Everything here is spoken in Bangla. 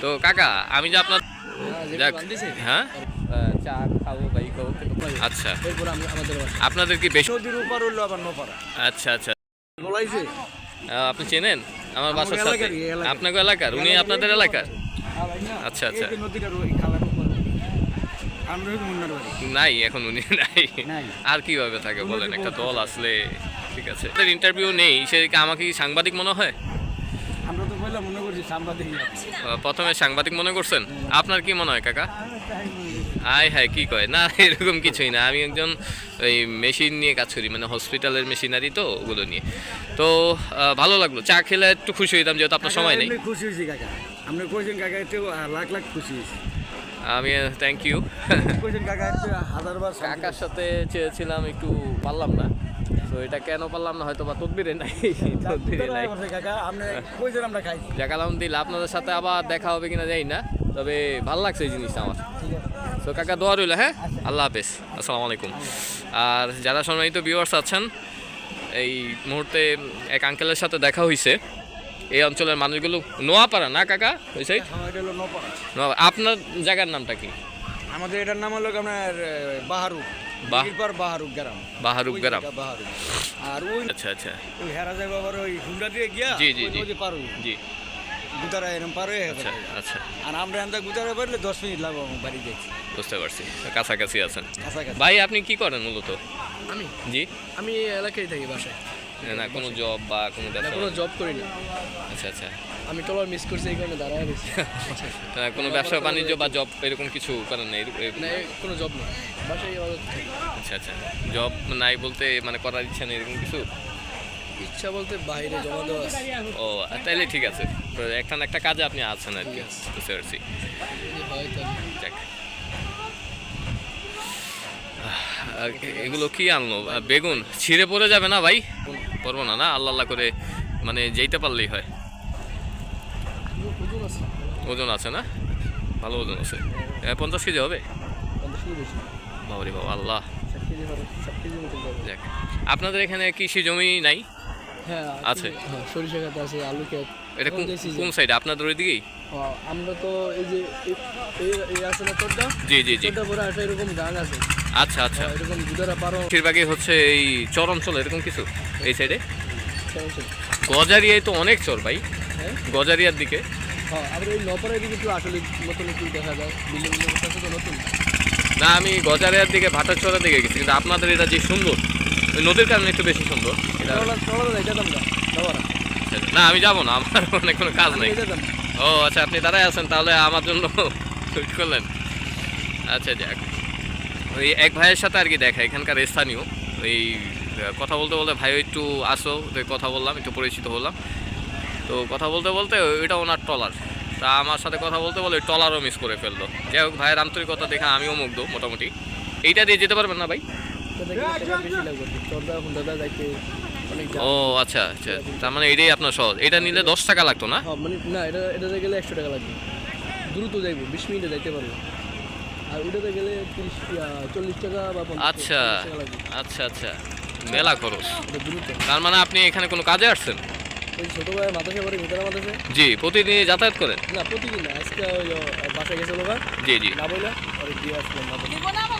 তো কাকা আমি যে আপনার হ্যাঁ চা খাবো ভাই খাবো আচ্ছা আপনাদের কি বেশি নদীর উপর হইলো আবার নোপারা। আচ্ছা আচ্ছা বলাইছে আপনি চেনেন আমার বাসার সাথে এলাকারই, এলাকার। আপনাকে এলাকার উনি আপনাদের এলাকার আচ্ছা আচ্ছা এই যে নদীটার ওই খালের উপর আমরা হইলো মুন্নার বাড়ি। নাই এখন উনি নাই নাই। আর কিভাবে থাকে বলেন একটা দল আসলে ঠিক আছে ইন্টারভিউ নেই সে কি আমাকে কি সাংবাদিক মনে হয় আমরা তো বললাম মনে করছি সাংবাদিক। প্রথমে সাংবাদিক মনে করছেন আপনার কি মনে হয় কাকা আয় হায় কি কয় না এরকম কিছুই না আমি একজন ওই মেশিন নিয়ে কাজ করি মানে হসপিটালের মেশিনারি তো ওগুলো নিয়ে তো ভালো লাগলো চা খেলে একটু খুশি হইতাম যেহেতু আপনার সময় নেই এমনি খুশি হয়েছি কাকা। আপনি কইছেন কাকা এতে লাখ লাখ খুশি হয়েছি। আমি থ্যাংক ইউ কইছেন কাকা এতে হাজারবার কাকার সাথে চেয়েছিলাম একটু পারলাম না তো এটা কেন পারলাম না হয়তো বা তদবিরে নাই তদবিরে নাই কাকা আপনি কইছেন আমরা খাইছি। যাক আলহামদুলিল্লাহ আপনাদের সাথে আবার দেখা হবে কিনা জানি না তবে ভালো লাগছে এই জিনিসটা আমার তো কাকা দোয়া রইল হ্যাঁ আল্লাহ হাফেজ আসসালামু আলাইকুম আর যারা সম্মানিত ভিউয়ার্স আছেন এই মুহূর্তে এক আঙ্কেলের সাথে দেখা হয়েছে এই অঞ্চলের মানুষগুলো নোয়াপাড়া না কাকা ওই সাইড এটা হলো নোপারা। আপনার জায়গার নামটা কি আমাদের এটার নাম হলো আপনার বাহারুক পর বাহারুক গ্রাম। বাহারুক গ্রাম বাহারুক। আর ওই আচ্ছা আচ্ছা ওই হেরা যায় বাবার ওই হুন্ডা দিয়ে গিয়া জি, জি, জি। ওই যে পার হই জি গুতারা এরকম পার হয়ে আচ্ছা আচ্ছা আর আমরা এনটা গুতারা পারলে 10 মিনিট লাগবে আমার বাড়ি যাচ্ছি বুঝতে পারছি কাছাকাছি আছেন কাছাকাছি। ভাই আপনি কি করেন মূলত আমি জি আমি এই এলাকায় থাকি বাসায়। না কোনো জব বা কোনো না ব্যবসা কোনো জব করি না, আচ্ছা আচ্ছা আমি টলার মিস করছি এই কারণে দাঁড়ায় রয়েছি। কোনো ব্যবসা বাণিজ্য বা জব এরকম কিছু করেন না না কোনো জব নেই, বাসায় ইবাদত করি। আচ্ছা আচ্ছা জব নাই বলতে মানে করার ইচ্ছা নেই এরকম কিছু ইচ্ছা বলতে বাইরে জমা দেওয়া আছে। ও তাইলে ঠিক আছে তো একটা না একটা কাজে আপনি আছেন আর কি বুঝতে পারছি যদি হয় তাহলে যাক এগুলো কি আনলো বেগুন ছিঁড়ে পড়ে যাবে না ভাই পড়বো না না আল্লাহ আল্লাহ করে মানে যেতে পারলেই হয় ওজন আছে, ওজন আছে না ভালো ওজন আছে 50 কেজি হবে 50 কেজি বেশি, বাবারি বাবা আল্লাহ 60 কেজি হবে, 60 কেজি মতো হবে। যাক আপনাদের এখানে কৃষি জমি নাই হ্যাঁ আছে। হ্যাঁ, সরিষা ক্ষেত আছে, আলু ক্ষেত। এটা কোন এখন যে season, কোন সাইডে আপনাদের ওইদিকেই আমরা তো এই যে এই আছে না তোরটা, জি জি জি তোরটা পরে একটা এরকম গান আছে, আচ্ছা আচ্ছা এরকম গুদারা পারো বেশিরভাগই হচ্ছে এই চর অঞ্চল এরকম কিছু এই সাইডে সমস্যা নেই। গজারিয়ায় তো অনেক চর ভাই হ্যাঁ গজারিয়ার দিকে হ্যাঁ, আবার ওই নপাড়ার দিকে একটু আসলে নতুন একটু দেখা যায়, বিল্ডিং আছে তো নতুন। না আমি গজারিয়ার দিকে ভাটারচরের দিকে গেছি কিন্তু আপনাদের এটা যে সুন্দর ওই নদীর কারণে একটু বেশি সুন্দর এটা টলার যাইতাম না বাবারা, না আমি যাবো না আমার অনেক কোনো কাজ নেই যেতাম না। ও আচ্ছা আপনি দাঁড়ায় আছেন তাহলে আমার জন্য ওয়েট করলেন আচ্ছা যাক ওই এক ভাইয়ের সাথে আর কি দেখা এখানকার স্থানীয় ওই কথা বলতে বলতে ভাই একটু আসো তো কথা বললাম একটু পরিচিত হলাম তো কথা বলতে বলতে ওইটা ওনার টলার তা আমার সাথে কথা বলতে বলে ওই টলারও মিস করে ফেললো যাই হোক ভাইয়ের আন্তরিকতা দেখে আমিও মুগ্ধ মোটামুটি এইটা দিয়ে যেতে পারবেন না ভাই এটা দেখলে টাকা বেশি লাগবে, চর্দা হুন্ডাদা যাইতে অনেক জাম। ও আচ্ছা আচ্ছা তার মানে এটাই আপনার সহজ এটা নিলে 10 টাকা লাগতো না হ্যাঁ মানে না, এটাতে গেলে 100 টাকা লাগবে, দ্রুত যাইবো, 20 মিনিটে যাইতে পারবো। আর ওটাতে গেলে 40 টাকা বা 50 আচ্ছা টাকা লাগবে, আচ্ছা আচ্ছা মেলা খরচ এটা দ্রুত। তার মানে আপনি এখানে কোনো কাজে আসছেন ওই ছোট ভাই মাথাসে পরে ভিতরে মাথাসে, জি প্রতিদিন যাতায়াত করেন না প্রতিদিন না, আজকে ওই বাসায় গেছে লোক জি জি না বইলা আর দিয়ে আসলাম মাথায়।